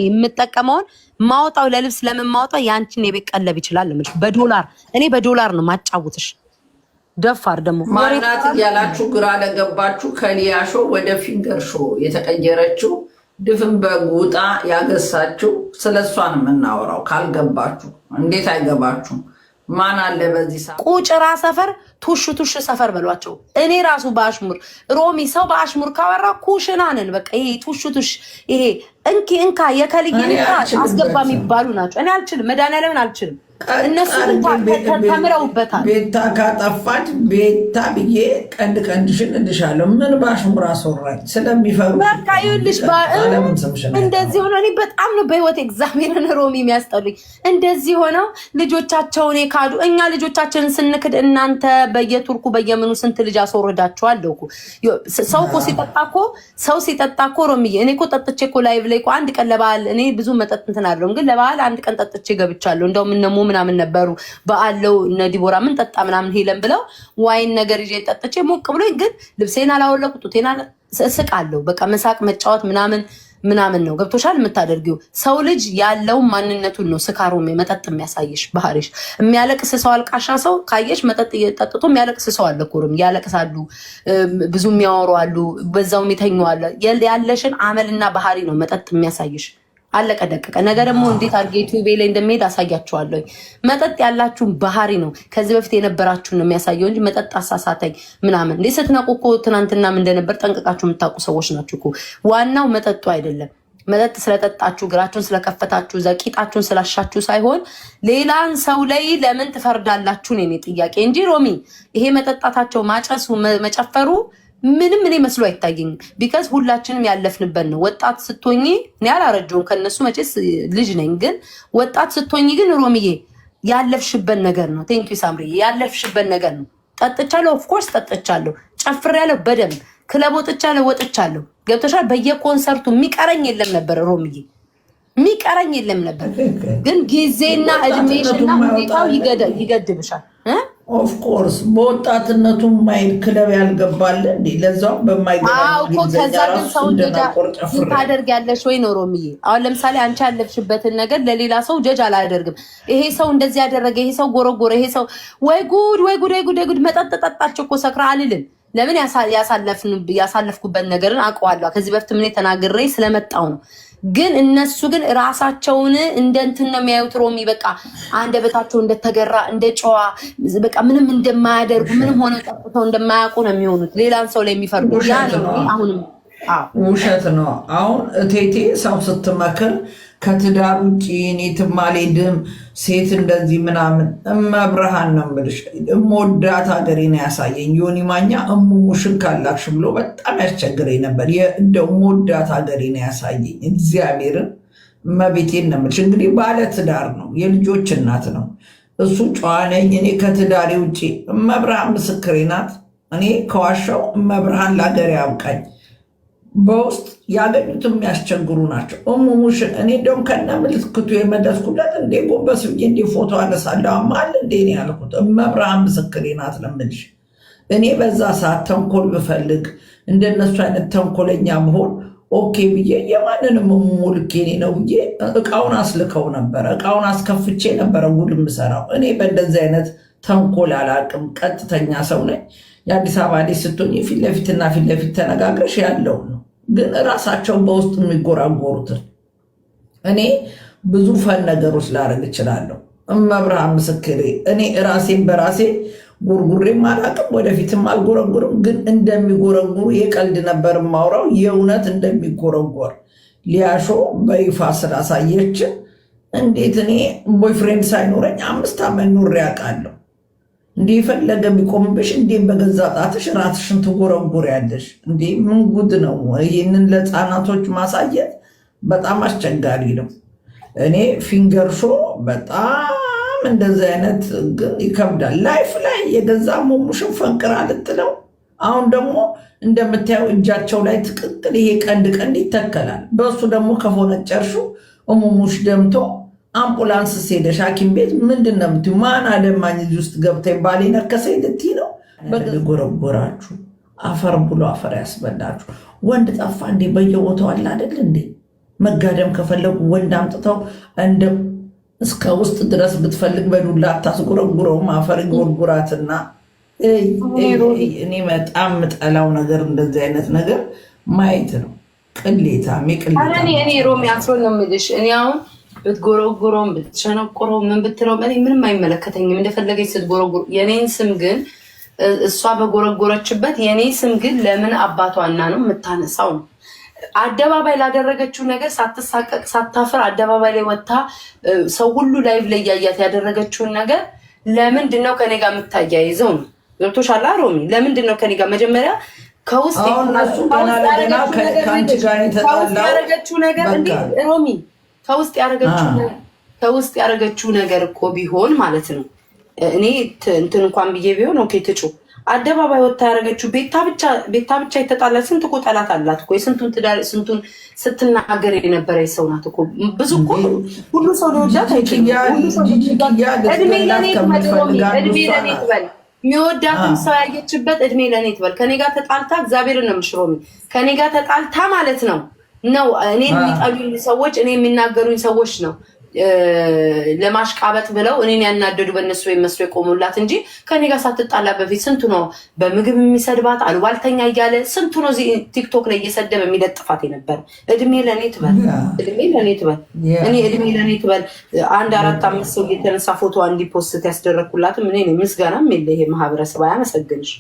የምጠቀመውን ማውጣው ለልብስ ለምን ማውጣው ያንቺን የቤት ቀለብ ይችላል ማለት በዶላር እኔ በዶላር ነው ማጫውትሽ። ደፋር ደግሞ ማናት ያላችሁ ግራ ለገባችሁ ከሊያሾ ወደ ፊንገር ሾ የተቀየረችው ድፍን በጉጣ ያገሳችሁ ስለሷን የምናወራው ካልገባችሁ እንዴት አይገባችሁም? ማን አለ በዚህ ሰዓት ቁጭራ ሰፈር ቱሽ ሰፈር በሏቸው። እኔ ራሱ በአሽሙር ሮሚ ሰው በአሽሙር ካወራ ኩሽና ነን በቃ ይሄ ቱሽ ይሄ እንካ የከልይና አስገባ የሚባሉ ናቸው። እኔ አልችልም፣ መድኃኒዓለምን አልችልም። እነሱ ተምረውበታል። ቤታ ካጠፋች ቤታ ብዬ ቀንድሽን እንድሻለሁ። ምን ባሽሙር አስወራኝ ስለሚፈሩ በቃ ይኸውልሽ፣ እንደዚህ ሆነው እኔ በጣም ነው በህይወት እግዚአብሔርን ሮሚ የሚያስጠሉኝ። እንደዚህ ሆነው ልጆቻቸውን የካዱ እኛ ልጆቻችንን ስንክድ እናንተ በየቱርኩ በየምኑ ስንት ልጅ አስወርዳችኋል እኮ። ሰው ሲጠጣ እኮ ሮሚዬ እኔ እኮ ጠጥቼ እኮ ላይቭ ላይ እኮ አንድ ቀን ለበዓል እኔ ብዙ መጠጥ እንትን አይደለም፣ ግን ለበዓል አንድ ቀን ጠጥቼ ገብቻለሁ። እንደውም እነሙ ምናምን ነበሩ በአለው እነ ዲቦራ ምን ጠጣ ምናምን ሄለን ብለው ዋይን ነገር ይዤ ጠጥቼ ሞቅ ብሎኝ፣ ግን ልብሴን አላወለቁት ጡቴና እስቃለሁ። በቃ መሳቅ መጫወት ምናምን ነው። ገብቶሻል? የምታደርጊው ሰው ልጅ ያለው ማንነቱን ነው ስካሩ መጠጥ የሚያሳይሽ ባህሪሽ። የሚያለቅስ ሰው አልቃሻ ሰው ካየሽ መጠጥ ጠጥቶ የሚያለቅስ ሰው አለ እኮ ያለቅሳሉ፣ ብዙ የሚያወሩ አሉ፣ በዛውም የተኙ አለ። ያለሽን አመልና ባህሪ ነው መጠጥ የሚያሳይሽ። አለቀ ደቀቀ። ነገ ደግሞ እንዴት አድርጌ ዩቲዩብ ላይ እንደሚሄድ አሳያችኋለሁ። መጠጥ ያላችሁን ባህሪ ነው ከዚህ በፊት የነበራችሁን ነው የሚያሳየው እንጂ መጠጥ አሳሳተኝ ምናምን እንዴ ስትነቁ እኮ ትናንትናም እንደነበር ጠንቅቃችሁ የምታውቁ ሰዎች ናችሁ እኮ። ዋናው መጠጡ አይደለም። መጠጥ ስለጠጣችሁ እግራችሁን ስለከፈታችሁ ዘቂጣችሁን ስላሻችሁ ሳይሆን ሌላን ሰው ላይ ለምን ትፈርዳላችሁ ነው የኔ ጥያቄ እንጂ ሮሚ ይሄ መጠጣታቸው ማጨሱ መጨፈሩ ምንም እኔ መስሎ አይታየኝም። ቢካዝ ሁላችንም ያለፍንበት ነው። ወጣት ስትሆኚ እኔ አላረጀውም ከነሱ መቼስ ልጅ ነኝ፣ ግን ወጣት ስትሆኚ ግን ሮሚዬ ያለፍሽበት ነገር ነው። ቴንክ ዩ ሳምሪ፣ ያለፍሽበት ነገር ነው። ጠጥቻለሁ፣ ኦፍ ኮርስ ጠጥቻለሁ፣ ጨፍሬያለሁ፣ በደንብ ክለብ ወጥቻለሁ። ገብተሻል? በየኮንሰርቱ የሚቀረኝ የለም ነበር ሮሚዬ፣ የሚቀረኝ የለም ነበር። ግን ጊዜና እድሜሽና ሁኔታው ይገድብሻል። ኦፍኮርስ በወጣትነቱ ማይል ክለብ ያልገባለ እንዴ? ለዛው ታደርግ ያለሽ ወይ ነው ሮሚዬ? አሁን ለምሳሌ አንቺ ያለፍሽበትን ነገር ለሌላ ሰው ጀጅ አላደርግም። ይሄ ሰው እንደዚህ ያደረገ፣ ይሄ ሰው ጎረጎረ፣ ይሄ ሰው ወይ ጉድ መጠጥ ጠጣች እኮ ሰክራ አልልም። ለምን ያሳለፍኩበት ነገርን አውቀዋለሁ። ከዚህ በፊት ምን ተናግሬ ስለመጣው ነው። ግን እነሱ ግን ራሳቸውን እንደ እንትን ነው የሚያዩት ሮሚ። በቃ አንደበታቸው እንደተገራ እንደ ጨዋ በቃ ምንም እንደማያደርጉ ምንም ሆነ ጠጥተው እንደማያውቁ ነው የሚሆኑት። ሌላን ሰው ላይ የሚፈርዱ ያ ነው። አሁንም ውሸት ነው። አሁን እቴቴ ሰው ስትመክር ከትዳር ውጭ እኔ የትም አልሄድም ሴት እንደዚህ ምናምን እመብርሃን ነው የምልሽ። እምወዳት ሀገሬ ነው ያሳየኝ። ዮኒ ማኛ እሙሙሽን ካላክሽ ብሎ በጣም ያስቸግረኝ ነበር። እንደው እምወዳት ሀገሬ ነው ያሳየኝ። እግዚአብሔርን እመቤቴን ነው የምልሽ። እንግዲህ ባለ ትዳር ነው፣ የልጆች እናት ነው። እሱ ጨዋ ነኝ እኔ ከትዳሬ ውጭ። እመብርሃን ምስክሬ ናት። እኔ ከዋሻው እመብርሃን ለሀገሬ ያብቃኝ። በውስጥ ያገኙት የሚያስቸግሩ ናቸው። እሙሙሽን እኔ እንደውም ከነ ምልክቱ የመለስኩለት እንዴ ጎንበስ ብዬ እንዴ ፎቶ አነሳለሁ አማል እንዴ ነው ያልኩት። እመብርሃን ምስክሬ ናት ለምልሽ። እኔ በዛ ሰዓት ተንኮል ብፈልግ እንደነሱ አይነት ተንኮለኛ መሆን ኦኬ ብዬ የማንንም ሙልኬ ነው ብዬ እቃውን አስልከው ነበረ። እቃውን አስከፍቼ ነበረ ውል የምሰራው። እኔ በእንደዚህ አይነት ተንኮል አላቅም። ቀጥተኛ ሰው ነኝ። የአዲስ አበባ ልጅ ስትሆኝ ፊት ለፊት ተነጋግረሽ ያለው ነው። ግን ራሳቸው በውስጥ የሚጎራጎሩትን እኔ ብዙ ፈን ነገሮች ላደርግ እችላለሁ። እመብርሃን ምስክሬ እኔ ራሴን በራሴ ጉርጉሬም አላቅም፣ ወደፊትም አልጎረጉርም። ግን እንደሚጎረጉሩ የቀልድ ነበር የማውራው፣ የእውነት እንደሚጎረጎር ሊያሾ በይፋ ስላሳየችን እንዴት እኔ ቦይፍሬንድ ሳይኖረኝ 5 ዓመት ኑሬ ያውቃለሁ። እንዴ ፈለገ ቢቆምብሽ እንዴ በገዛ ጣትሽ ራስሽን ትጎረጉሪያለሽ እንዴ? ምን ጉድ ነው? ይህንን ለህፃናቶች ማሳየት በጣም አስቸጋሪ ነው። እኔ ፊንገር ሾ በጣም እንደዚህ አይነት ግን ይከብዳል። ላይፍ ላይ የገዛ ሙሙሽን ፈንቅራ ልትለው። አሁን ደግሞ እንደምታየው እጃቸው ላይ ትክክል ይሄ ቀንድ ይተከላል። በእሱ ደግሞ ከፎነጨርሹ ሙሙሽ ደምቶ አምቡላንስ ሄደሽ ሐኪም ቤት ምንድን ነው የምትይው? ማን አለማኝ እዚህ ውስጥ ገብተኝ ባሌ ነከሰኝ ልትይ ነው? በጎረጎራችሁ አፈር ብሎ አፈር ያስበላችሁ። ወንድ ጠፋ እንዴ? በየቦታው አለ አይደል እንዴ? መጋደም ከፈለጉ ወንድ አምጥተው እንደ እስከ ውስጥ ድረስ ብትፈልግ በዱላ አታስጎረጉረውም። አፈር ጎርጉራትና እኔ በጣም የምጠላው ነገር እንደዚህ አይነት ነገር ማየት ነው። ቅሌታም እኔ ሮሚ አስሮን ነው የምልሽ። እኔ አሁን ብትጎረጉረውም ብትሸነቁረው ምን ብትለው እኔ ምንም አይመለከተኝም። እንደፈለገች ስትጎረጉር የኔን ስም ግን እሷ በጎረጎረችበት የኔ ስም ግን ለምን አባቷና ነው የምታነሳው ነው። አደባባይ ላደረገችው ነገር ሳትሳቀቅ ሳታፍር አደባባይ ላይ ወጥታ ሰው ሁሉ ላይቭ ላይ እያያት ያደረገችውን ነገር ለምንድን ነው ከኔ ጋር የምታያይዘው ነው? ገብቶሻል ሮሚ? ለምንድን ነው ከኔ ጋር መጀመሪያ ከውስጥ ያደረገችው ነገር እንዴ ሮሚ? ከውስጥ ያደረገችው ነገር እኮ ቢሆን ማለት ነው እኔ እንትን እንኳን ብዬ ቢሆን ኦኬ ትጩ አደባባይ ወጥታ ያደረገችው ቤታ ብቻ የተጣላ ስንት እኮ ጠላት አላት እኮ የስንቱን ትዳር ስንቱን ስትናገር የነበረ ሰው ናት እኮ። ብዙ እኮ ሁሉ ሰው ለወዳት እድሜ ለኔ ትበል የሚወዳትም ሰው ያየችበት እድሜ ለኔ ትበል። ከኔ ጋር ተጣልታ እግዚአብሔርን ነው የምሽሮሚ ከኔ ጋር ተጣልታ ማለት ነው እኔ የሚጠሉኝ ሰዎች እኔ የሚናገሩኝ ሰዎች ነው ለማሽቃበጥ ብለው እኔን ያናደዱ በእነሱ መስሎ የቆሙላት እንጂ ከኔ ጋር ሳትጣላ በፊት ስንቱ ነው በምግብ የሚሰድባት አሉባልተኛ እያለ ስንቱ ነው እዚህ ቲክቶክ ላይ እየሰደበ የሚለጥፋት የነበረ። እድሜ ለኔ ትበል እኔ እድሜ ለኔ ትበል። 1 4 5 ሰው የተነሳ ፎቶ እንዲፖስት ያስደረግኩላትም እኔ ምስጋናም የለ ይሄ ማህበረሰብ አያመሰግንሽ።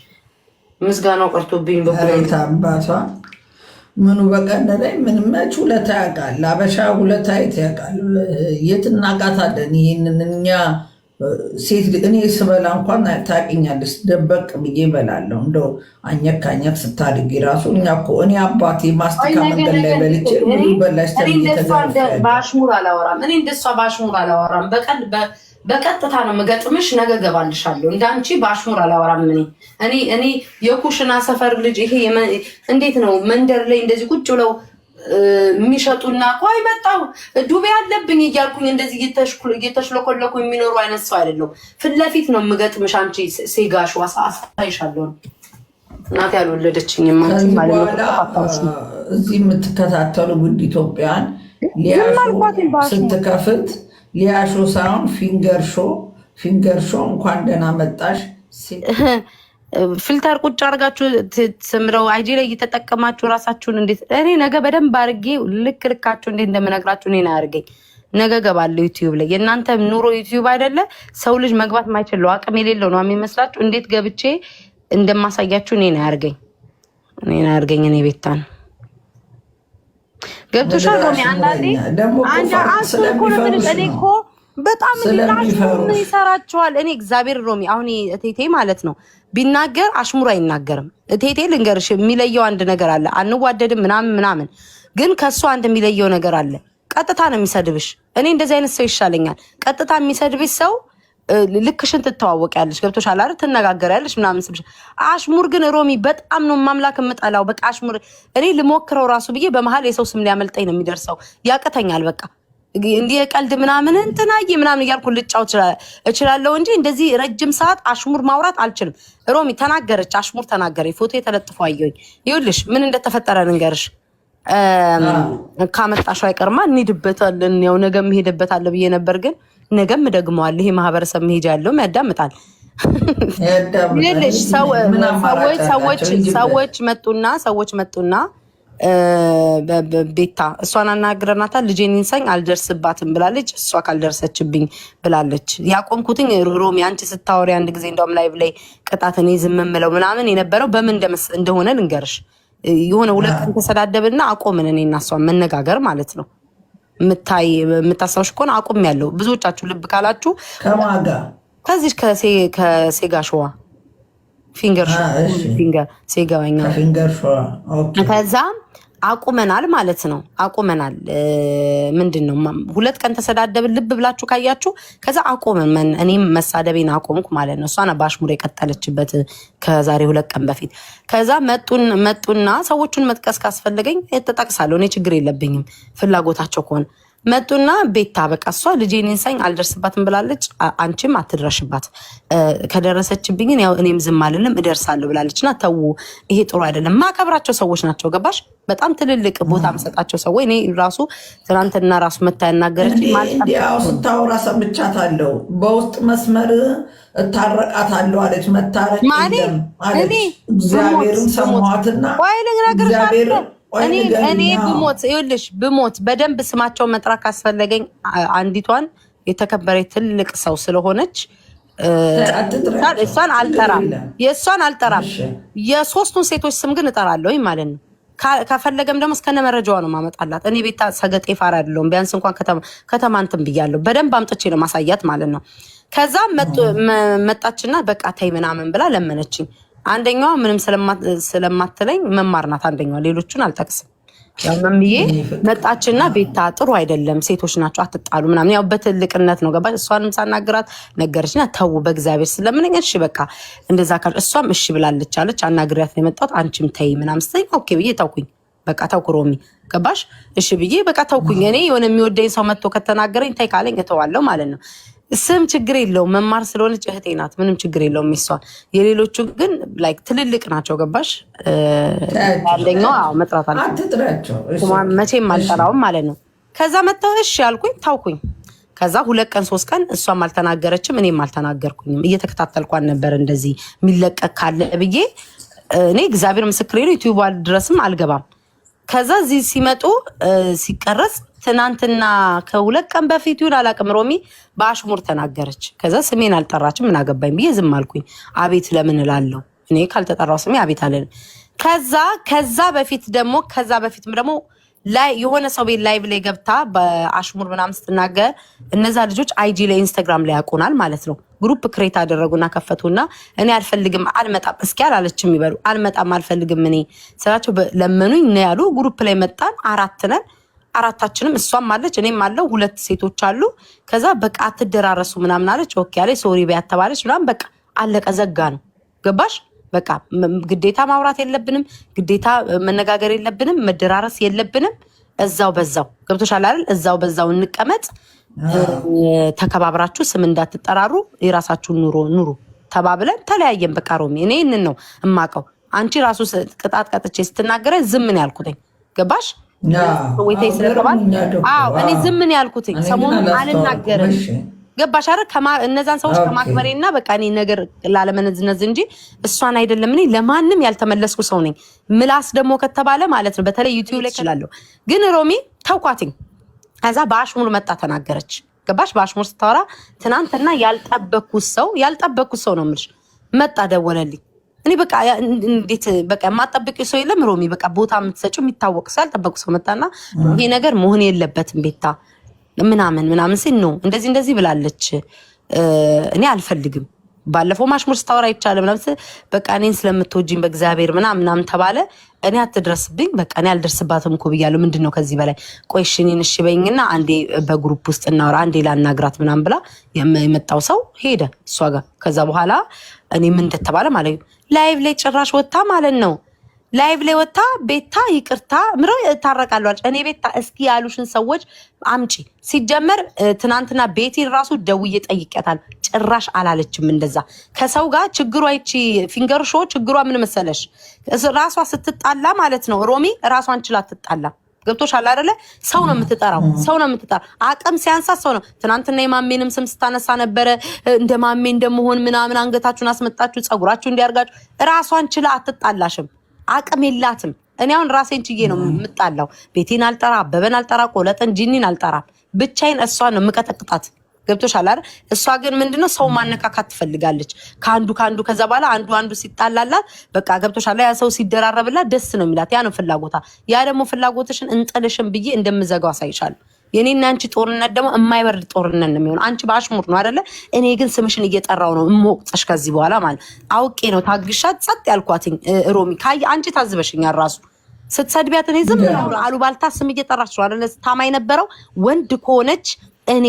ምስጋናው ቀርቶብኝ በኩል አባቷ ምኑ በቀነ ላይ ምን መች ውለታ ያውቃል። አበሻ ውለታ የት ያውቃል? የት እናውቃታለን? ይህንን እኛ ሴት እኔ ስበላ እንኳን ታውቂኛለሽ፣ ደበቅ ብዬ እበላለሁ። እንደው አኘክ አኘክ ስታድጊ ራሱ እኛ እኮ እኔ አባቴ ማስቲካ መንገድ ላይ በልቼ ሙሉ በላሽ በአሽሙር አላወራም። እኔ እንደሷ በአሽሙር አላወራም። በቀጥታ ነው የምገጥምሽ። ነገ ገባልሻለሁ። እንዳንቺ በአሽሙር አላወራም። እኔ የኩሽና ሰፈር ልጅ ይሄ እንዴት ነው መንደር ላይ እንደዚህ ቁጭ ብለው የሚሸጡና ቆይ መጣው ዱቤ አለብኝ እያልኩኝ እንደዚህ እየተሽለኮለኩ የሚኖሩ አይነት ሰው አይደለም። ፊት ለፊት ነው የምገጥምሽ። አንቺ ሴጋሽ አሳይሻለሁ። እናቴ ያልወለደችኝም እዚህ የምትከታተሉ ውድ ኢትዮጵያን ስትከፍት ሊያሾ ሳይሆን ፊንገር ሾ እንኳን ደህና መጣሽ። ፊልተር ቁጭ አድርጋችሁ ስምረው አይጂ ላይ እየተጠቀማችሁ ራሳችሁን እንዴት እኔ ነገ በደንብ አድርጌ ልካችሁ እንዴት እንደምነግራችሁ እኔን አያርገኝ። ነገ ገባለሁ ዩቲዩብ ላይ። የእናንተ ኑሮ ዩቲዩብ አይደለ? ሰው ልጅ መግባት ማይችለው አቅም የሌለው ነው የሚመስላችሁ። እንዴት ገብቼ እንደማሳያችሁ እኔን አያርገኝ። እኔ ቤታን ገብቶሻል። አንዳንዴ እኔ እኮ በጣም ምን ይሰራቸዋል። እኔ እግዚአብሔር ሮሚ አሁን እቴቴ ማለት ነው ቢናገር አሽሙር አይናገርም። እቴቴ ልንገርሽ የሚለየው አንድ ነገር አለ። አንዋደድም ምናምን ግን ከሱ አንድ የሚለየው ነገር አለ። ቀጥታ ነው የሚሰድብሽ። እኔ እንደዚህ አይነት ሰው ይሻለኛል። ቀጥታ የሚሰድብሽ ሰው ልክሽን ትተዋወቂያለሽ። ገብቶሻል አይደል? ትነጋገሪያለሽ ምናምን ስልሽ። አሽሙር ግን ሮሚ በጣም ነው ማምላክ የምጠላው። በቃ አሽሙር እኔ ልሞክረው ራሱ ብዬ በመሀል የሰው ስም ሊያመልጠኝ ነው የሚደርሰው። ያቅተኛል በቃ እንዲህ ቀልድ ምናምን እንትናዬ ምናምን እያልኩ ልጫው እችላለሁ እንጂ እንደዚህ ረጅም ሰዓት አሽሙር ማውራት አልችልም። ሮሚ ተናገረች፣ አሽሙር ተናገረ። ፎቶ የተለጥፎ አየሁኝ። ይኸውልሽ ምን እንደተፈጠረ ልንገርሽ። ካመጣሽው አይቀርማ እንሄድበታለን። ያው ነገም እሄድበታለሁ ብዬ ነበር፣ ግን ነገም ደግመዋል። ይሄ ማህበረሰብ መሄጃ ያለውም ያዳምጣል። ይኸውልሽ ሰዎች መጡና ቤታ እሷን አናግረናታል። ልጄን ይንሳኝ አልደርስባትም ብላለች። እሷ ካልደረሰችብኝ ብላለች። ያቆምኩትኝ ሮሚ አንቺ ስታወሪ አንድ ጊዜ እንደውም ላይቭ ላይ ቅጣት እኔ ዝም የምለው ምናምን የነበረው በምን እንደሆነ ልንገርሽ። የሆነ 2 ቀን ተሰዳደብና አቆምን። እኔ እና እሷን መነጋገር ማለት ነው። የምታስታውሽ ከሆነ አቁም ያለው ብዙዎቻችሁ ልብ ካላችሁ ከዚህ ከሴጋሸዋ ፊንገር ሴጋዋኛ ከዛ አቁመናል ማለት ነው። አቁመናል ምንድን ነው 2 ቀን ተሰዳደብን ልብ ብላችሁ ካያችሁ። ከዛ አቆመን። እኔም መሳደቤን አቆምኩ ማለት ነው። እሷን በአሽሙር የቀጠለችበት ከዛሬ 2 ቀን በፊት። ከዛ መጡና ሰዎቹን መጥቀስ ካስፈለገኝ ተጠቅሳለሁ። እኔ ችግር የለብኝም ፍላጎታቸው ከሆነ መጡና ቤታ በቃ እሷ ልጄን እንሳኝ አልደርስባትም ብላለች። አንቺም አትድረሽባት፣ ከደረሰችብኝ ያው እኔም ዝም አልልም እደርሳለሁ ብላለችና ተው፣ ይሄ ጥሩ አይደለም። ማከብራቸው ሰዎች ናቸው ገባሽ? በጣም ትልልቅ ቦታ መሰጣቸው ሰዎች። እኔ ራሱ ትናንትና ራሱ መታ ያናገረች ማለት ያው ስታወራ ሰምቻታለሁ። በውስጥ መስመር እታረቃታለሁ አለች። መታረቅ የለም አለች። እግዚአብሔርን ሰማኋትና እግዚአብሔር እኔ ብሞት ይኸውልሽ ብሞት በደንብ ስማቸውን መጥራት ካስፈለገኝ አንዲቷን የተከበረ ትልቅ ሰው ስለሆነች እሷን አልጠራም፣ የእሷን አልጠራም። የሶስቱን ሴቶች ስም ግን እጠራለሁ ማለት ነው። ከፈለገም ደግሞ እስከነ መረጃዋ ነው ማመጣላት። እኔ ቤታ ሰገጤ ፋራ አይደለሁም። ቢያንስ እንኳን ከተማ እንትን ብያለሁ። በደንብ አምጥቼ ነው ማሳያት ማለት ነው። ከዛ መጣችና በቃ ተይ ምናምን ብላ ለመነችኝ። አንደኛዋ ምንም ስለማትለኝ መማር ናት አንደኛዋ፣ ሌሎቹን አልጠቅስም። ያው መምዬ መጣችና ቤታ ጥሩ አይደለም፣ ሴቶች ናቸው አትጣሉ ምናምን፣ ያው በትልቅነት ነው ገባሽ? እሷንም ሳናግራት ነገረችና ተው በእግዚአብሔር ስለምንኝ እሺ በቃ እንደዛ ካል እሷም እሺ ብላለች አለች። አናግሪያት ነው የመጣሁት አንቺም ተይ ምናምን ስትይ ኦኬ ብዬ ተውኩኝ። በቃ ተውኩ ሮሚ ገባሽ? እሺ ብዬ በቃ ተውኩኝ። እኔ የሆነ የሚወደኝ ሰው መጥቶ ከተናገረኝ ተይ ካለኝ እተዋለሁ ማለት ነው። ስም ችግር የለውም። መማር ስለሆነች እህቴ ናት፣ ምንም ችግር የለውም። ይሷል የሌሎቹ ግን ላይክ ትልልቅ ናቸው ገባሽ? አንደኛው መጥራት አለ መቼም አልጠራውም ማለት ነው። ከዛ መጣሁ እሺ ያልኩኝ ታውኩኝ። ከዛ 2 ቀን 3 ቀን እሷም አልተናገረችም እኔም አልተናገርኩኝም። እየተከታተልኳን ነበር እንደዚህ የሚለቀቅ ካለ ብዬ እኔ እግዚአብሔር ምስክሬ ነው ዩቲዩብ ድረስም አልገባም። ከዛ እዚህ ሲመጡ ሲቀረጽ ትናንትና ከ2 ቀን በፊት ይሁን አላውቅም ሮሚ በአሽሙር ተናገረች። ከዛ ስሜን አልጠራችም ምን አገባኝ ብዬ ዝም አልኩኝ። አቤት ለምን እላለሁ እኔ ካልተጠራው ስሜ አቤት አለን። ከዛ በፊትም ደግሞ ላይ የሆነ ሰው ቤት ላይቭ ላይ ገብታ በአሽሙር ምናምን ስትናገር እነዛ ልጆች አይጂ ላይ ኢንስታግራም ላይ ያውቁናል ማለት ነው። ግሩፕ ክሬት አደረጉና ከፈቱና እኔ አልፈልግም አልመጣም እስኪ አላለችም ይበሉ አልመጣም አልፈልግም እኔ ስራቸው ለመኑኝ ነው ያሉ። ግሩፕ ላይ መጣን 4 ነን። 4ታችንም እሷም አለች እኔም አለው 2 ሴቶች አሉ። ከዛ በቃ አትደራረሱ ምናምን አለች። ኦኬ አለች ሶሪ በያተባለች ምናምን በቃ አለቀ ዘጋ ነው ገባሽ? በቃ ግዴታ ማውራት የለብንም፣ ግዴታ መነጋገር የለብንም፣ መደራረስ የለብንም። እዛው በዛው ገብቶሻል አይደል? እዛው በዛው እንቀመጥ፣ ተከባብራችሁ ስም እንዳትጠራሩ፣ የራሳችሁን ኑሩ ተባብለን ተለያየን። በቃ ሮሚ እኔ እንን ነው እማቀው። አንቺ ራሱ ቅጣት ቀጥቼ ስትናገረኝ ዝም ነው ያልኩትኝ ገባሽ? ወይቴ ስለተባል እኔ ዝም ነው ያልኩትኝ። ሰሞኑን አልናገርም ገባሽ አይደል? እነዛን ሰዎች ከማክበሬና በቃ እኔ ነገር ላለመነዝነዝ እንጂ እሷን አይደለም። እኔ ለማንም ያልተመለስኩ ሰው ነኝ። ምላስ ደግሞ ከተባለ ማለት ነው በተለይ ዩቲዩብ ላይ እችላለሁ። ግን ሮሚ ተውኳትኝ። ከዛ በአሽሙር መጣ ተናገረች ገባሽ? በአሽሙር ስታወራ ትናንትና ያልጠበኩት ሰው ነው የምልሽ መጣ ደወለልኝ። እኔ በቃ እንዴት በቃ የማጠብቂው ሰው የለም ሮሚ። በቃ ቦታ የምትሰጪው የሚታወቅ ሰው ያልጠበቁ ሰው መጣና ይሄ ነገር መሆን የለበትም ቤታ ምናምን ሲል ነው እንደዚህ ብላለች። እኔ አልፈልግም። ባለፈው ማሽሙር ስታወራ ይቻለ ምናምን በቃ እኔን ስለምትወጂኝ በእግዚአብሔር ምናምን ተባለ። እኔ አትድረስብኝ በቃ እኔ አልደርስባትም እኮ ብያለሁ። ምንድነው ከዚህ በላይ ቆይ እኔን እሺ በይኝና አንዴ በግሩፕ ውስጥ እናወራ አንዴ ላናግራት ምናምን ብላ የመጣው ሰው ሄደ እሷ ጋር። ከዛ በኋላ እኔ ምን እንደተባለ ማለት ነው ላይቭ ላይ ጭራሽ ወጣ ማለት ነው። ላይቭ ላይ ወጣ ቤታ ይቅርታ ምሮ ታረቃለሁ አለች። እኔ ቤታ እስኪ ያሉሽን ሰዎች አምጪ። ሲጀመር ትናንትና ቤቴን ራሱ ደውዬ ጠይቄያታል። ጭራሽ አላለችም እንደዛ ከሰው ጋር። ችግሯ ይቺ ፊንገር ሾ ችግሯ ምን መሰለሽ ራሷ ስትጣላ ማለት ነው ሮሚ ራሷን ችላ ትጣላ። ገብቶሻል አይደለ? ሰው ነው የምትጠራው። አቅም ሲያንሳት ሰው ነው። ትናንትና የማሜንም ስም ስታነሳ ነበረ። እንደ ማሜ እንደመሆን ምናምን አንገታችሁን አስመጣችሁ ጸጉራችሁ እንዲያርጋችሁ። ራሷን ችላ አትጣላሽም። አቅም የላትም። እኔ አሁን ራሴን ችዬ ነው የምጣላው። ቤቴን አልጠራ፣ አበበን አልጠራ፣ ቆለጠን ጂኒን አልጠራም። ብቻዬን እሷን ነው የምቀጠቅጣት። ገብቶሻል አይደል? እሷ ግን ምንድነው ሰው ማነካካት ትፈልጋለች። ከአንዱ ከዛ በኋላ አንዱ ሲጣላላት በቃ ገብቶሻል። ያ ሰው ሲደራረብላት ደስ ነው የሚላት። ያ ነው ፍላጎታ። ያ ደግሞ ፍላጎትሽን እንጥልሽን ብዬ እንደምዘጋው አሳይሻለሁ። የኔና አንቺ ጦርነት ደግሞ የማይበርድ ጦርነት ነው የሚሆነው። አንቺ በአሽሙር ነው አይደለ? እኔ ግን ስምሽን እየጠራው ነው እሞቅጽሽ። ከዚህ በኋላ ማለት አውቄ ነው ታግሻት ጸጥ ያልኳትኝ። ሮሚ ካይ አንቺ ታዝበሽኛል ራሱ ስትሰድቢያት እኔ ዝም ብሎ አሉባልታ ስም እየጠራች ነው አይደለ? ታማኝ ነበረው ወንድ ከሆነች እኔ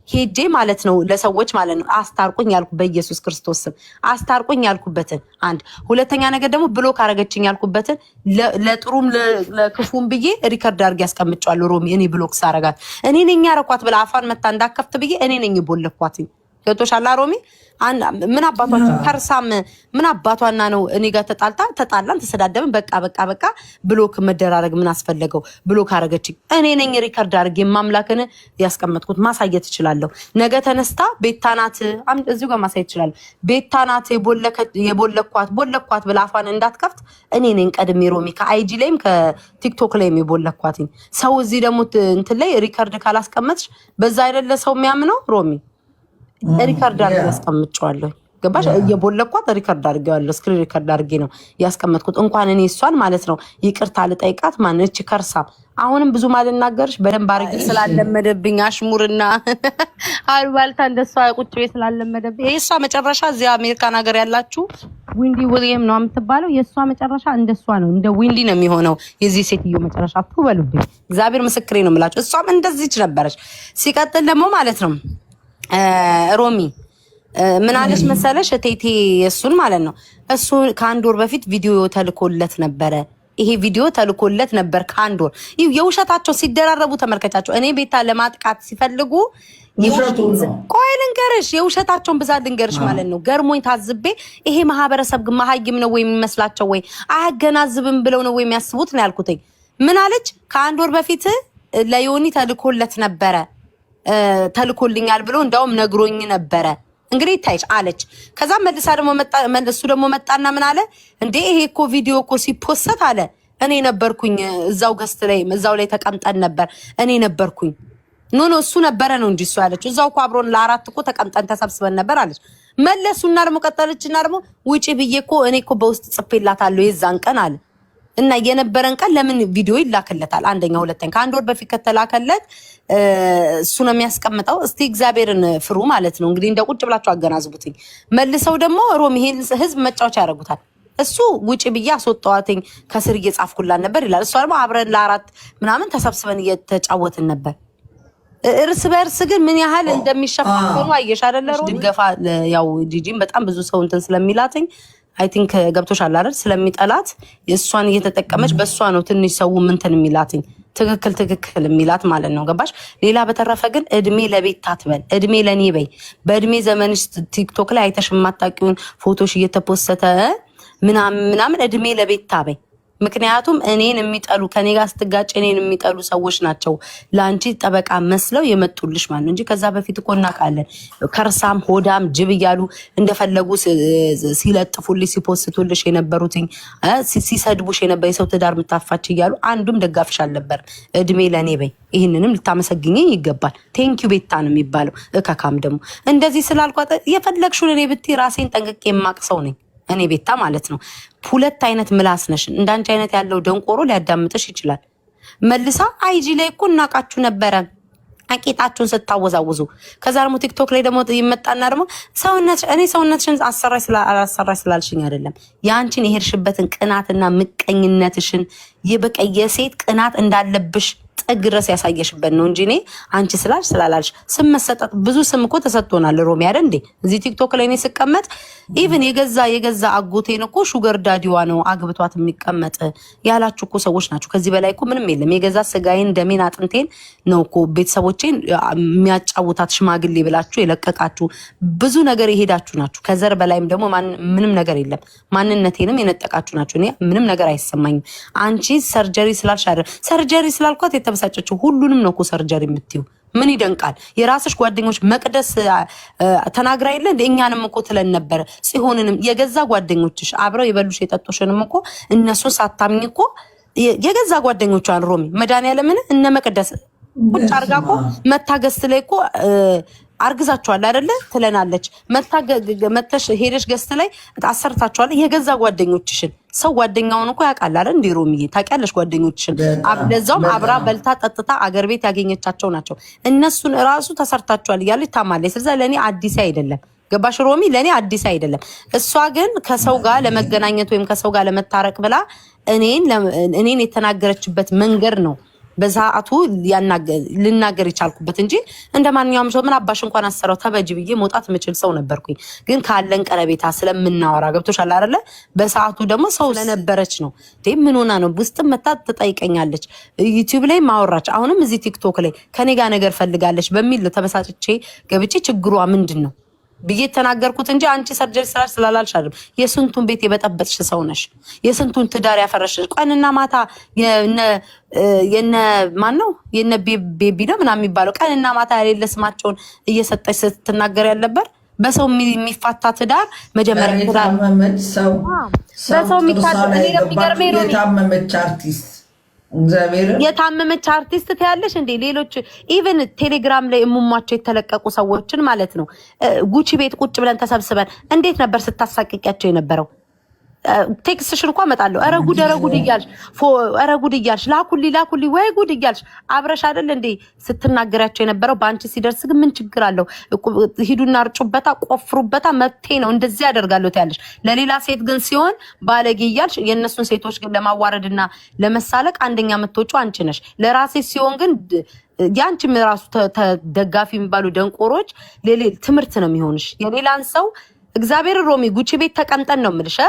ሄጄ ማለት ነው ለሰዎች ማለት ነው አስታርቁኝ ያልኩ በኢየሱስ ክርስቶስ ስም አስታርቁኝ ያልኩበትን አንድ ሁለተኛ ነገር ደግሞ ብሎክ አረገችኝ ያልኩበትን ለጥሩም ለክፉም ብዬ ሪከርድ አድርጌ ያስቀምጫለሁ። ሮሚ እኔ ብሎክ ሳረጋት እኔ ነኝ ያረኳት ብላ አፋን መታ እንዳከፍት ብዬ እኔ ነኝ ቦለኳትኝ። ገብቶሻል ሮሚ? ምን አባቷችን ከርሳም ምን አባቷና ነው እኔ ጋር ተጣላን ተሰዳደብን በቃ ብሎክ መደራረግ ምን አስፈለገው? ብሎክ አረገችኝ። እኔ ነኝ ሪከርድ አድርጌ ማምላክን ያስቀመጥኩት ማሳየት እችላለሁ። ነገ ተነስታ ቤታናት እዚሁ ጋር ማሳየት እችላለሁ። ቤታናት ቦለኳት ብላ አፏን እንዳትከፍት እኔ ነኝ ቀድሜ ሮሚ ከአይጂ ላይም ከቲክቶክ ላይም የቦለኳትኝ። ሰው እዚህ ደግሞ እንትን ላይ ሪከርድ ካላስቀመጥሽ በዛ አይደለ ሰው የሚያምነው ሮሚ ሪከርድ አድርጌ ያስቀምጫለሁ። ገባሽ? እየቦለኳት ሪከርድ አድርጌዋለሁ። ስክሪን ሪከርድ አድርጌ ነው ያስቀመጥኩት። እንኳን እኔ እሷን ማለት ነው ይቅርታ ልጠይቃት ማነች ከርሳም አሁንም ብዙ ማልናገርሽ በደንብ አድርጌ ስላለመደብኝ አሽሙርና አልባልታ እንደሷ ቁጭ ቤት ስላለመደብኝ የእሷ መጨረሻ እዚያ አሜሪካን ሀገር ያላችሁ ዊንዲ ዊሊያም ነው የምትባለው። የእሷ መጨረሻ እንደሷ ነው እንደ ዊንዲ ነው የሚሆነው። የዚህ ሴትዮ መጨረሻ በሉብኝ። እግዚአብሔር ምስክሬ ነው የምላችሁ። እሷም እንደዚች ነበረች። ሲቀጥል ደግሞ ማለት ነው ሮሚ ምን አለሽ መሰለሽ እቴቴ እሱን ማለት ነው እሱ ከአንድ ወር በፊት ቪዲዮ ተልኮለት ነበረ። ይሄ ቪዲዮ ተልኮለት ነበር ከአንድ ወር። የውሸታቸው ሲደራረቡ ተመልከቻቸው። እኔ ቤታ ለማጥቃት ሲፈልጉ ቆይ ልንገርሽ የውሸታቸውን ብዛት ልንገርሽ ማለት ነው። ገርሞኝ ታዝቤ ይሄ ማህበረሰብ ግን መሀይም ነው ወይ የሚመስላቸው ወይ አያገናዝብም ብለው ነው ወይ የሚያስቡት ነው ያልኩትኝ። ምን አለች ከአንድ ወር በፊት ለዮኒ ተልኮለት ነበረ ተልኮልኛል ብሎ እንዳውም ነግሮኝ ነበረ እንግዲህ ታይሽ አለች። ከዛ መልሳ ደግሞ እሱ ደግሞ መጣና ምን አለ እንዴ ይሄ እኮ ቪዲዮ እኮ ሲፖስት አለ እኔ ነበርኩኝ እዛው ገስት ላይ እዛው ላይ ተቀምጠን ነበር እኔ ነበርኩኝ። ኖ እሱ ነበረ ነው እንጂ እሱ አለች እዛው እኮ አብሮን ለአራት እኮ ተቀምጠን ተሰብስበን ነበር አለች። መለሱና ደግሞ ቀጠለችና ደግሞ ውጪ ብዬ እኮ እኔ እኮ በውስጥ ጽፌላታለሁ የዛን ቀን አለ። እና የነበረን ቀን ለምን ቪዲዮ ይላከለታል? አንደኛ ሁለተኛ ከአንድ ወር በፊት ከተላከለት እሱ ነው የሚያስቀምጠው። እስቲ እግዚአብሔርን ፍሩ ማለት ነው እንግዲህ እንደ ቁጭ ብላችሁ አገናዝቡትኝ። መልሰው ደግሞ ሮሚ ይሄን ህዝብ መጫወቻ ያደርጉታል። እሱ ውጪ ብዬ አስወጣዋትኝ ከስር እየጻፍኩላት ነበር ይላል። እሷ ደግሞ አብረን ለአራት ምናምን ተሰብስበን እየተጫወትን ነበር። እርስ በእርስ ግን ምን ያህል እንደሚሸፋፈኑ አየሽ አይደለ? ድገፋ ያው ጂጂም በጣም ብዙ ሰው እንትን ስለሚላትኝ አይ ቲንክ ገብቶሻል አይደል? ስለሚጠላት እሷን እየተጠቀመች በእሷ ነው ትንሽ ሰው ምንትን የሚላትኝ ትክክል የሚላት ማለት ነው። ገባሽ? ሌላ በተረፈ ግን እድሜ ለቤት ታትበል እድሜ ለኔ በይ። በእድሜ ዘመንሽ ቲክቶክ ላይ አይተሽ የማታውቂውን ፎቶሽ እየተፖሰተ ምናምን እድሜ ለቤት ታበይ። ምክንያቱም እኔን የሚጠሉ ከኔ ጋር ስትጋጭ እኔን የሚጠሉ ሰዎች ናቸው ለአንቺ ጠበቃ መስለው የመጡልሽ ማለት ነው እንጂ ከዛ በፊት እኮ እናውቃለን። ከርሳም ሆዳም ጅብ እያሉ እንደፈለጉ ሲለጥፉልሽ ሲፖስቱልሽ የነበሩትኝ ሲሰድቡሽ የነበር የሰው ትዳር ምታፋች እያሉ አንዱም ደጋፍሽ አልነበር። እድሜ ለኔ በይ። ይህንንም ልታመሰግኘኝ ይገባል። ቴንኪዩ ቤታ ነው የሚባለው። እካካም ደግሞ እንደዚህ ስላልኳት የፈለግሽውን እኔ ብትይ ራሴን ጠንቅቄ የማቅ ሰው ነኝ እኔ ቤታ ማለት ነው። ሁለት አይነት ምላስ ነሽ። እንዳንቺ አይነት ያለው ደንቆሮ ሊያዳምጥሽ ይችላል። መልሳ አይጂ ላይ እኮ እናቃችሁ ነበረ አቂጣችሁን ስታወዛውዙ። ከዛ ደግሞ ቲክቶክ ላይ ደግሞ ይመጣና ደግሞ ሰውነትሽን አሰራሽ ስላልሽኝ አይደለም ያንቺን የሄድሽበትን ቅናትና ምቀኝነትሽን የበቀየ ሴት ቅናት እንዳለብሽ ጥግ ድረስ ያሳየሽበት ነው እንጂ እኔ አንቺ ስላልሽ ስም መሰጠት ብዙ ስም እኮ ተሰጥቶናል። ሮሚ አይደል እንዴ? እዚህ ቲክቶክ ላይ እኔ ስቀመጥ ኢቭን የገዛ አጎቴን እኮ ሹገር ዳዲዋ ነው አግብቷት የሚቀመጥ ያላችሁ እኮ ሰዎች ናቸው። ከዚህ በላይ እኮ ምንም የለም። የገዛ ስጋዬን ደሜን አጥንቴን ነው እኮ ቤተሰቦቼን የሚያጫውታት ሽማግሌ ብላችሁ የለቀቃችሁ ብዙ ነገር የሄዳችሁ ናችሁ። ከዘር በላይም ደግሞ ምንም ነገር የለም። ማንነቴንም የነጠቃችሁ ናችሁ። እኔ ምንም ነገር አይሰማኝም። አንቺ ሰርጀሪ ስላልሽ አይደል ሰርጀሪ ስላልኳት የተበሳጨችው ሁሉንም ነው እኮ ሰርጀሪ የምትይው። ምን ይደንቃል? የራስሽ ጓደኞች መቅደስ ተናግራ የለ እንደ እኛንም እኮ ትለን ነበር። ጽሆንንም የገዛ ጓደኞችሽ አብረው የበሉሽ የጠጡሽንም እኮ እነሱን ሳታምኝ እኮ የገዛ ጓደኞቿን ሮሚ መድኃኒዓለምን እነ መቅደስ ቁጭ አርጋ እኮ መታገስ ላይ እኮ አርግዛችኋል አይደለ ትለናለች። መተሽ ሄደሽ ገስት ላይ አሰርታችኋል የገዛ ጓደኞችሽን። ሰው ጓደኛውን እኮ ያውቃል አይደል እንዴ ሮሚዬ? ታውቂያለሽ ጓደኞችሽን። ለዛውም አብራ በልታ ጠጥታ አገር ቤት ያገኘቻቸው ናቸው። እነሱን እራሱ ተሰርታችኋል እያለች ታማለች። ስለዚህ ለእኔ አዲስ አይደለም። ገባሽ ሮሚ? ለእኔ አዲስ አይደለም። እሷ ግን ከሰው ጋር ለመገናኘት ወይም ከሰው ጋር ለመታረቅ ብላ እኔን የተናገረችበት መንገድ ነው በሰዓቱ ልናገር የቻልኩበት እንጂ እንደ ማንኛውም ሰው ምን አባሽ እንኳን አሰራው ተበጅ ብዬ መውጣት የምችል ሰው ነበርኩኝ። ግን ካለን ቀረቤታ ስለምናወራ ገብቶሻል አይደለ? በሰዓቱ ደግሞ ሰው ስለነበረች ነው ምን ሆና ነው ውስጥ መታ ትጠይቀኛለች። ዩቲዩብ ላይ ማወራች አሁንም እዚህ ቲክቶክ ላይ ከኔ ጋር ነገር ፈልጋለች በሚል ተበሳጭቼ ገብቼ ችግሯ ምንድን ነው ብዬ ተናገርኩት እንጂ አንቺ ሰርጀሪ ስራሽ ስላላልሽ አይደለም። የስንቱን ቤት የበጠበጥሽ ሰው ነሽ። የስንቱን ትዳር ያፈረሽ ቀንና ማታ የነ ማን ነው የነ ቤቢ ነው ምናምን የሚባለው ቀንና ማታ የሌለ ስማቸውን እየሰጠች ስትናገር ያልነበር በሰው የሚፋታ ትዳር መጀመሪያ ትዳር ሰው በሰው የታመመች አርቲስት እግዚአብሔር የታመመች አርቲስት ትያለሽ እንዴ? ሌሎች ኢቭን ቴሌግራም ላይ እሙሟቸው የተለቀቁ ሰዎችን ማለት ነው ጉቺ ቤት ቁጭ ብለን ተሰብስበን እንዴት ነበር ስታሳቅቂያቸው የነበረው? ቴክስትሽን እንኳን እመጣለሁ ኧረ ጉድ እያልሽ ላኩሊ ወይ ጉድ እያልሽ አብረሽ አይደል እንዴ ስትናገራቸው የነበረው? በአንቺ ሲደርስ ግን ምን ችግር አለው? ሂዱና እርጩበታ ቆፍሩበታ መብቴ ነው እንደዚህ ያደርጋለሁ ትያለሽ። ለሌላ ሴት ግን ሲሆን ባለጌ እያልሽ የእነሱን ሴቶች ግን ለማዋረድና ለመሳለቅ አንደኛ የምትወጪው አንቺ ነሽ። ለራሴ ሲሆን ግን ያንቺም ራሱ ተደጋፊ የሚባሉ ደንቆሮች ትምህርት ነው የሚሆንሽ። የሌላን ሰው እግዚአብሔር ሮሚ ጉቺ ቤት ተቀምጠን ነው የምልሽ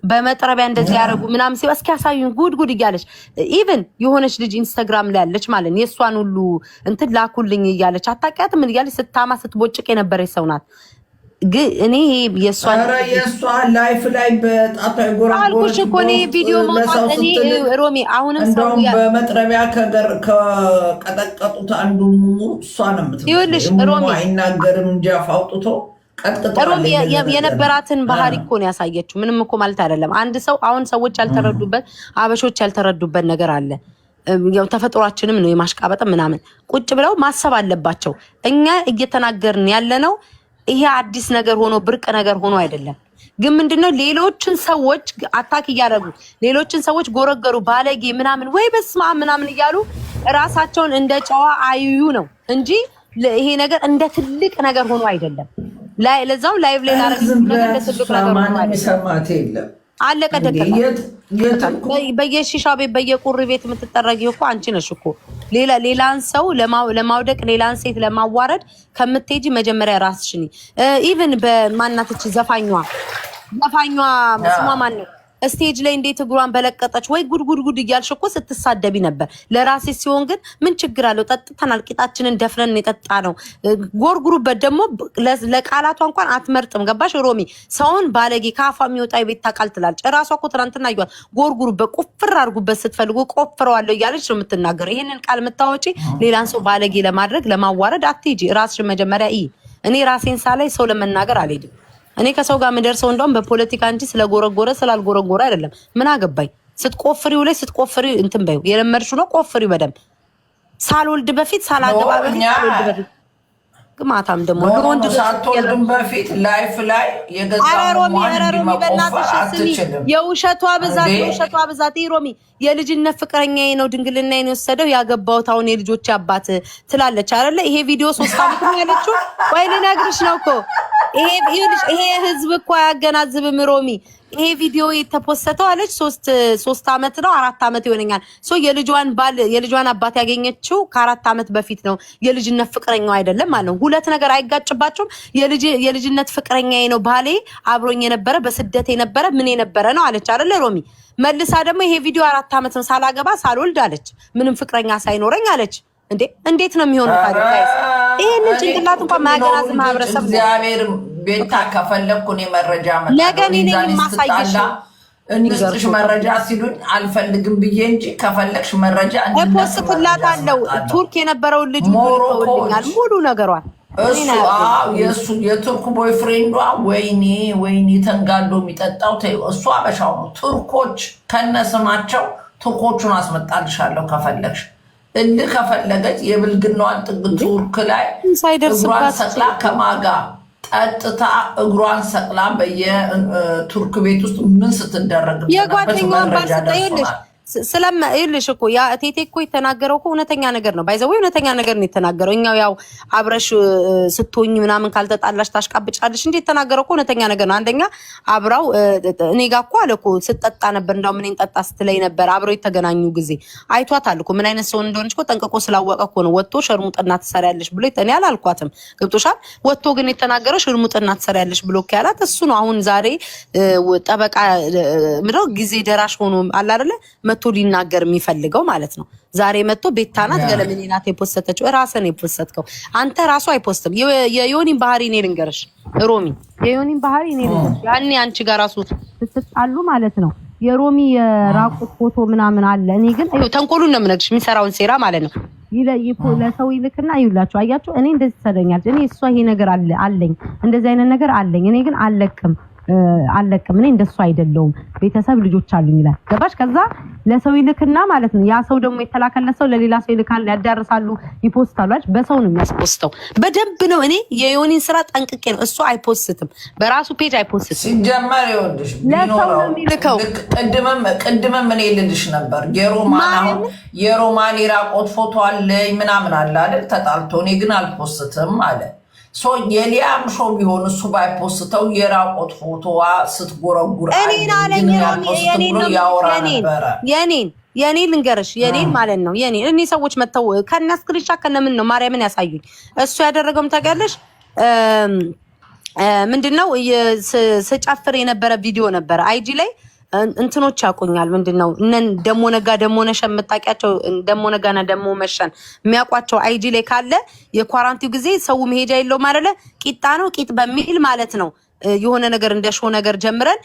በመጥረቢያ እንደዚህ ያደርጉ ምናምን ሲው እስኪ ያሳዩን ጉድ እያለች ኢቭን የሆነች ልጅ ኢንስታግራም ላይ ያለች ማለት ነው የሷን ሁሉ እንትን ላኩልኝ እያለች አታውቂያትም ምን እያለች ስታማ ስትቦጭቅ የነበረች ሰው ናት። ግን እኔ የሷን ላይፍ ላይ በጣጣ አልኩሽ እኮ እኔ ቪዲዮ ማውጣት እኔ ሮሚ አሁንም ሰው በመጥረቢያ ከቀጠቀጡት አንዱ እሷ ነው የምትለው ሮሚ አይናገርም እንጂ አፋውጥቶ የነበራትን ባህሪ እኮ ነው ያሳየችው። ምንም እኮ ማለት አይደለም። አንድ ሰው አሁን ሰዎች ያልተረዱበት አበሾች ያልተረዱበት ነገር አለ። ያው ተፈጥሯችንም ነው የማሽቃበጥ ምናምን ቁጭ ብለው ማሰብ አለባቸው። እኛ እየተናገርን ያለነው ይሄ አዲስ ነገር ሆኖ ብርቅ ነገር ሆኖ አይደለም። ግን ምንድነው ሌሎችን ሰዎች አታክ እያደረጉ ሌሎችን ሰዎች ጎረገሩ ባለጌ ምናምን ወይ በስማ ምናምን እያሉ ራሳቸውን እንደ ጨዋ አዩዩ ነው እንጂ ይሄ ነገር እንደ ትልቅ ነገር ሆኖ አይደለም። ለዛው ላይቭ ላይ ላረግሽ ነገር ለትልቅ ነገር ሆኖ አይደለም። አለቀ ደቀቀ። በየሺሻ ቤት በየቁሪ ቤት የምትጠረጊው እኮ አንቺ ነሽ እኮ። ሌላን ሰው ለማውደቅ ሌላን ሴት ለማዋረድ ከምትሄጂ መጀመሪያ ራስሽኒ ኢቭን በማናትች ዘፋኟ ስሟ ማን ነው ስቴጅ ላይ እንዴት እግሯን በለቀጠች ወይ ጉድ እያልሽ እኮ ስትሳደቢ ነበር። ለራሴ ሲሆን ግን ምን ችግር አለው? ጠጥተናል፣ ቂጣችንን ደፍረን የጠጣ ነው። ጎርጉሩበት ደግሞ ለቃላቷ እንኳን አትመርጥም። ገባሽ ሮሚ? ሰውን ባለጌ ካፋ የሚወጣ የቤት ታቃል ትላለች። እራሷ እኮ ትናንትና ይዋል ጎርጉሩበት፣ ቁፍር አድርጉበት ስትፈልጉ ቆፍረዋለሁ እያለች ነው የምትናገረው። ይሄንን ቃል የምታወጪ ሌላን ሰው ባለጌ ለማድረግ ለማዋረድ አትሂጂ። ራስሽን መጀመሪያ እኔ ራሴን ሳላይ ሰው ለመናገር አልሄድም። እኔ ከሰው ጋር የምደርሰው እንደውም በፖለቲካ እንጂ ስለጎረጎረ ስላልጎረጎረ አይደለም። ምን አገባኝ? ስትቆፍሪው ላይ ስትቆፍሪ እንትን በይው። የለመድሽው ነው ቆፍሪው በደንብ። ሳልወልድ በፊት ሳላገባ በፊት ግማታም ደግሞ ለወንድ ሳትወልድም በፊት ላይፍ ላይ የገዛው በእናትሽ ስሚ፣ የውሸቷ ብዛት ሮሚ የልጅነት ፍቅረኛዬ ነው ድንግልናዬን የወሰደው ያገባሁት አሁን የልጆች አባት ትላለች አይደለ? ይሄ ቪዲዮ 3 አመት ነው ያለችው። ወይ ልነግርሽ ነው እኮ ይሄ ህዝብ እኮ አያገናዝብም ሮሚ። ይሄ ቪዲዮ የተፖስተው አለች 3 አመት ነው 4 አመት ይሆነኛል። የልጇን አባት ያገኘችው ከ4 አመት በፊት ነው። የልጅነት ፍቅረኛው አይደለም ማለት ነው። ሁለት ነገር አይጋጭባቸውም። የልጅነት ፍቅረኛዬ ነው ባሌ አብሮኝ የነበረ በስደት የነበረ ምን የነበረ ነው አለች አይደለ ሮሚ? መልሳ ደግሞ ይሄ ቪዲዮ 4 አመት ነው ሳላገባ ሳልወልድ አለች። ምንም ፍቅረኛ ሳይኖረኝ አለች። እንዴት ነው የሚሆነው ታዲያ? ይሄንን ጭንቅላት እንኳን ማያገናዝብ ማህበረሰብ እግዚአብሔር ቤታ ከፈለኩ እኔ መረጃ ነገን እኔ ማሳየሽ እንስጥሽ መረጃ ሲሉኝ አልፈልግም ብዬ እንጂ ከፈለክሽ መረጃ እፖስትላታለሁ። ቱርክ የነበረውን ልጅ ሞልቶልኛል ሙሉ ነገሯን። እሱ የቱርክ ቦይፍሬንዷ ወይኔ ተንጋዶ የሚጠጣው እሱ አበሻው ነው። ቱርኮች ከነስማቸው ቱርኮቹን አስመጣልሻለሁ ከፈለግሽ። እልህ ከፈለገች የብልግናዋን ጥግ ቱርክ ላይ እግሯን ሰቅላ ከማጋ ጠጥታ እግሯን ሰቅላ በየቱርክ ቤት ውስጥ ምን ስትደረግ የጓደኛዋን ባል ስጠይልሽ ስለማ ይልሽ እኮ ያ እቴቴ እኮ የተናገረው እኮ እውነተኛ ነገር ነው። ባይዘው እውነተኛ ነገር ነው የተናገረው። እኛው ያው አብረሽ ስትሆኝ ምናምን ካልተጣላሽ ታሽቃብጫለሽ እንዴ? የተናገረው እኮ እውነተኛ ነገር ነው። አንደኛ አብራው እኔ ጋር እኮ አለ እኮ ስጠጣ ነበር፣ እንዳው ምን እንጠጣ ስትለኝ ነበር። አብረው የተገናኙ ጊዜ አይቷታል እኮ ምን አይነት ሰው እንደሆነች እኮ ጠንቅቆ ስላወቀ እኮ ነው ወጥቶ ሸርሙጥና ትሰሪያለሽ ብሎ እኔ አላልኳትም። ገብቶሻል? ወጥቶ ግን የተናገረው ሸርሙጥና ትሰሪያለሽ ብሎ ያላት እሱ ነው። አሁን ዛሬ ጠበቃ ምንድነው ጊዜ ደራሽ ሆኖ አለ አይደለ መቶ ሊናገር የሚፈልገው ማለት ነው። ዛሬ መጥቶ ቤታ ናት ገለመኔ ናት የፖስተችው። ራስን የፖስተትከው አንተ ራሱ አይፖስትም። የዮኒን ባህሪ እኔ ልንገርሽ ሮሚ፣ የዮኒን ባህሪ እኔ ልንገርሽ። ያኔ አንቺ ጋር ራሱ ስትጣሉ ማለት ነው የሮሚ የራቁት ፎቶ ምናምን አለ። እኔ ግን ተንኮሉን ነው የምነግርሽ፣ የሚሰራውን ሴራ ማለት ነው። ለሰው ይልክና ይውላችሁ አያችሁ። እኔ እንደዚህ ትሰደኛለች። እኔ እሷ ይሄ ነገር አለኝ እንደዚህ አይነት ነገር አለኝ። እኔ ግን አለቅም እኔ እንደሱ አይደለሁም። ቤተሰብ ልጆች አሉኝ ይላል። ገባሽ? ከዛ ለሰው ይልክና ማለት ነው ያ ሰው ደግሞ የተላከለት ሰው ለሌላ ሰው ይልካል፣ ያዳርሳሉ፣ ይፖስታሉ። በሰው ነው የሚያስፖስተው። በደንብ ነው። እኔ የዮኒን ስራ ጠንቅቄ ነው። እሱ አይፖስትም፣ በራሱ ፔጅ አይፖስትም። ሲጀመር ይወድሽ ለሰው ነው የሚልከው። ቅድምም እኔ ልልሽ ነበር የሮማን የራቆት ፎቶ አለኝ ምናምን አለ አይደል? ተጣልቶ እኔ ግን አልፖስትም አለ። የሊያም ሾው ቢሆን እሱ ባይፖስተው የራቆት ፎቶዋ ስትጎረጉር ያወራ ነበረ። የኔን ልንገርሽ፣ የኔን ማለት ነው የኔን እኔ ሰዎች መተው ከነ ስክሪንሻ ከነምን ነው ማርያምን ያሳዩኝ። እሱ ያደረገውም ታውቂያለሽ ምንድነው? ስጨፍር የነበረ ቪዲዮ ነበረ አይጂ ላይ እንትኖች ያቆኛል። ምንድነው እነን ደሞ ነጋ ደሞ ነሽ የምታውቂያቸው ደሞ ነጋና ደሞ መሸን የሚያውቋቸው አይጂ ላይ ካለ የኳራንቲው ጊዜ ሰው መሄጃ የለውም አይደለ? ቂጣ ነው ቂጥ በሚል ማለት ነው የሆነ ነገር እንደ ሾው ነገር ጀምረን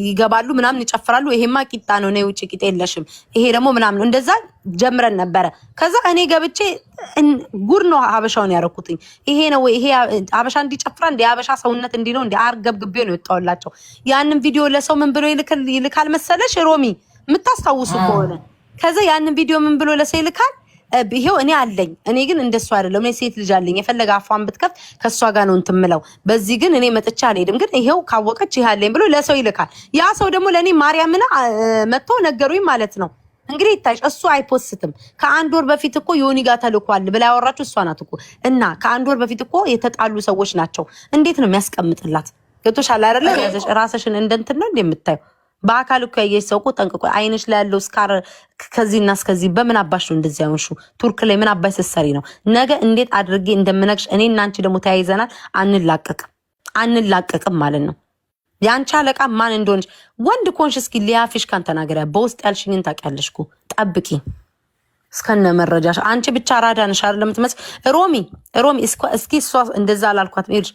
ይገባሉ ምናምን ይጨፍራሉ። ይሄማ ቂጣ ነው ነው ውጪ ቂጥ የለሽም ይሄ ደግሞ ምናምን እንደዛ ጀምረን ነበረ። ከዛ እኔ ገብቼ ጉር ነው ሀበሻውን ያረኩትኝ። ይሄ ነው ይሄ ሀበሻ እንዲጨፍራ እንደ ሀበሻ ሰውነት እንዲ ነው እንደ አርገብግቤ ነው የጣውላቸው። ያንን ቪዲዮ ለሰው ምን ብሎ ይልካል መሰለሽ ሮሚ የምታስታውሱ ከሆነ? ከዛ ያንን ቪዲዮ ምን ብሎ ለሰው ይልካል? ይሄው እኔ አለኝ። እኔ ግን እንደሱ አይደለም። እኔ ሴት ልጅ አለኝ። የፈለገ አፏን ብትከፍት ከሷ ጋር ነው እንትምለው። በዚህ ግን እኔ መጥቻ አልሄድም። ግን ይሄው ካወቀች ይሄ አለኝ ብሎ ለሰው ይልካል። ያ ሰው ደግሞ ለኔ ማርያምና መጥቶ ነገሩኝ ማለት ነው። እንግዲህ ይታይሽ እሱ አይፖስትም። ከአንድ ወር በፊት እኮ ዮኒ ጋር ተልኳል ብላ ያወራችሁ እሷ ናት እኮ። እና ከአንድ ወር በፊት እኮ የተጣሉ ሰዎች ናቸው። እንዴት ነው የሚያስቀምጥላት? ገብቶሻል አይደለ? ያዘሽ ራስሽን እንደንትን ነው እንደምታዩ። በአካል እኮ ያየሽ ሰው እኮ ጠንቅቆ አይንሽ ላይ ያለው ስካር ከዚህና እስከዚህ በምን አባሽ ነው እንደዚህ ያወንሹ? ቱርክ ላይ ምን አባሽ ስትሰሪ ነው? ነገ እንዴት አድርጌ እንደምነግርሽ እኔ እና አንቺ ደግሞ ተያይዘናል። አንላቀቅም ማለት ነው። ያንቺ አለቃ ማን እንደሆነች ወንድ ኮንሽ እስኪ ሊያፊሽ ካን ተናገሪያ። በውስጥ ያልሽኝን ታውቂያለሽ እኮ ጠብቂ እስከነ መረጃሽ። አንቺ ብቻ ራዳ ነሽ አይደለም የምትመስል ሮሚ እስኪ እሷ እንደዛ አላልኳትም። ይልሽ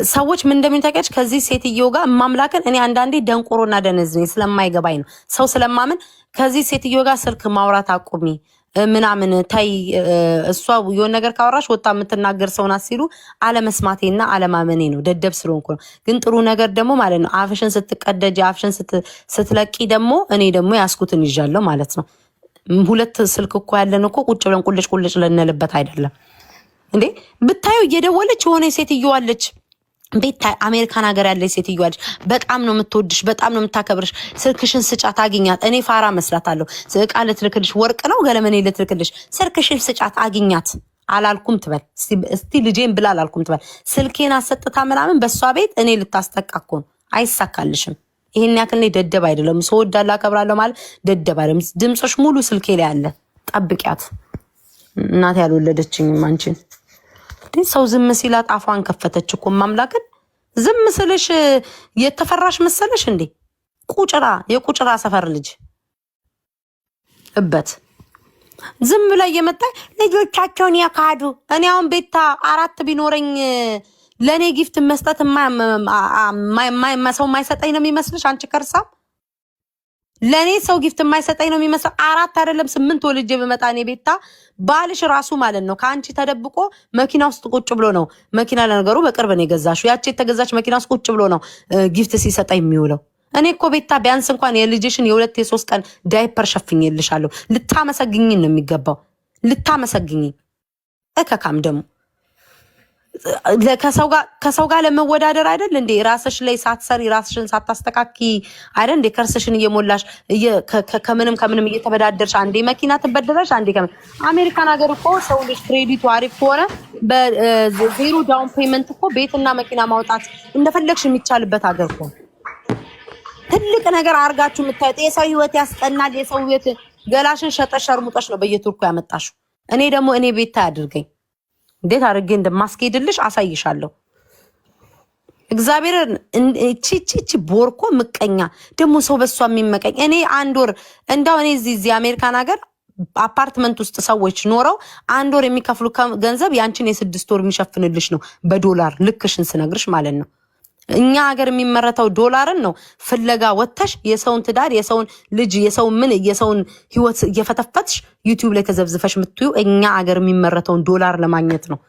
ሰዎች ምን እንደሚታቀጭ ከዚህ ሴትዮ ጋር ማምላከን እኔ አንዳንዴ ደንቆሮና ደነዝ ነኝ ስለማይገባኝ ነው። ሰው ስለማምን ከዚህ ሴትዮ ጋር ስልክ ማውራት አቁሚ ምናምን ታይ። እሷ የሆነ ነገር ካወራሽ ወጣ የምትናገር ሰው ናት ሲሉ አለመስማቴና አለማመኔ ነው። ደደብ ስለሆንኩ ነው። ግን ጥሩ ነገር ደግሞ ማለት ነው አፍሽን ስትቀደጅ አፍሽን ስትለቂ ደግሞ እኔ ደግሞ ያስኩትን ይዣለሁ ማለት ነው። ሁለት ስልክ እኮ ያለን እኮ ቁጭ ብለን ቁልጭ ልንልበት አይደለም እንዴ? ብታዩ እየደወለች የሆነ ሴትዮ አለች ቤት አሜሪካን ሀገር ያለች ሴትዮ አለች። በጣም ነው የምትወድሽ፣ በጣም ነው የምታከብርሽ። ስልክሽን ስጫት አግኛት። እኔ ፋራ መስላታለሁ። እቃ ልትልክልሽ ወርቅ ነው ገለመኔ ልትልክልሽ። ስልክሽን ስጫት አግኛት አላልኩም ትበል እስቲ ልጄን ብላ አላልኩም ትበል። ስልኬን አሰጥታ ምናምን በሷ ቤት እኔ ልታስጠቃ እኮ ነው። አይሳካልሽም። ይሄን ያክል እኔ ደደብ አይደለም። ሰው ወዳላ አከብራለሁ ማለት ደደብ አይደለም። ድምፅሽ ሙሉ ስልኬ ላይ አለ። ጠብቂያት። እናት ያልወለደችኝም አንቺን ሰው ዝም ሲላት አፏን ከፈተች እኮ ማምላክን። ዝም ስልሽ የተፈራሽ መሰለሽ እንዴ? የቁጭራ ሰፈር ልጅ እበት ዝም ብላ እየመጣች ልጆቻቸውን ያካዱ። እኔ አሁን ቤታ 4 ቢኖረኝ ለኔ ጊፍት መስጠት ሰው የማይሰጠኝ ነው የሚመስልሽ አንቺ ከርሳ? ለኔ ሰው ጊፍት የማይሰጠኝ ነው የሚመስለው? 4 አይደለም 8 ወልጄ በመጣ እኔ ቤታ ባልሽ ራሱ ማለት ነው ከአንቺ ተደብቆ መኪና ውስጥ ቁጭ ብሎ ነው። መኪና ለነገሩ በቅርብ ነው የገዛሽው። ያቺ የተገዛች መኪና ውስጥ ቁጭ ብሎ ነው ጊፍት ሲሰጠኝ የሚውለው። እኔ እኮ ቤታ ቢያንስ እንኳን የልጅሽን የ2 የ3 ቀን ዳይፐር ሸፍኜልሻለሁ። ልታመሰግኝ ነው የሚገባው። ልታመሰግኝ እከካም ደግሞ ከሰው ጋር ለመወዳደር አይደል እንዴ? ራስሽ ላይ ሳትሰሪ ራስሽን ሳታስተካኪ አይደል እንዴ? ከርስሽን እየሞላሽ ከምንም እየተበዳደርሽ አንዴ መኪና ትበደረሽ አንዴ አሜሪካን ሀገር እኮ ሰው ልጅ ክሬዲቱ አሪፍ ከሆነ በዜሮ ዳውን ፔመንት እኮ ቤትና መኪና ማውጣት እንደፈለግሽ የሚቻልበት ሀገር እኮ ትልቅ ነገር አርጋችሁ የምታዩት የሰው ህይወት ያስጠናል። የሰው ህይወት ገላሽን ሸጠሽ አርሙጠሽ ነው በየቱርኩ ያመጣሽው። እኔ ደግሞ እኔ ቤት ያድርገኝ እንዴት አድርጌ እንደማስኬድልሽ አሳይሻለሁ። እግዚአብሔርን እቺ ቦርኮ ምቀኛ ደግሞ ሰው በሷ የሚመቀኝ እኔ አንድ ወር እንዳው እኔ እዚህ አሜሪካን ሀገር አፓርትመንት ውስጥ ሰዎች ኖረው አንድ ወር የሚከፍሉ ገንዘብ ያንቺን የ6 ወር የሚሸፍንልሽ ነው በዶላር ልክሽን ስነግርሽ ማለት ነው። እኛ ሀገር የሚመረተው ዶላርን ነው ፍለጋ ወተሽ የሰውን ትዳር የሰውን ልጅ የሰውን ህይወት እየፈተፈትሽ ዩቲዩብ ላይ ተዘብዝፈሽ የምትዩ እኛ ሀገር የሚመረተውን ዶላር ለማግኘት ነው።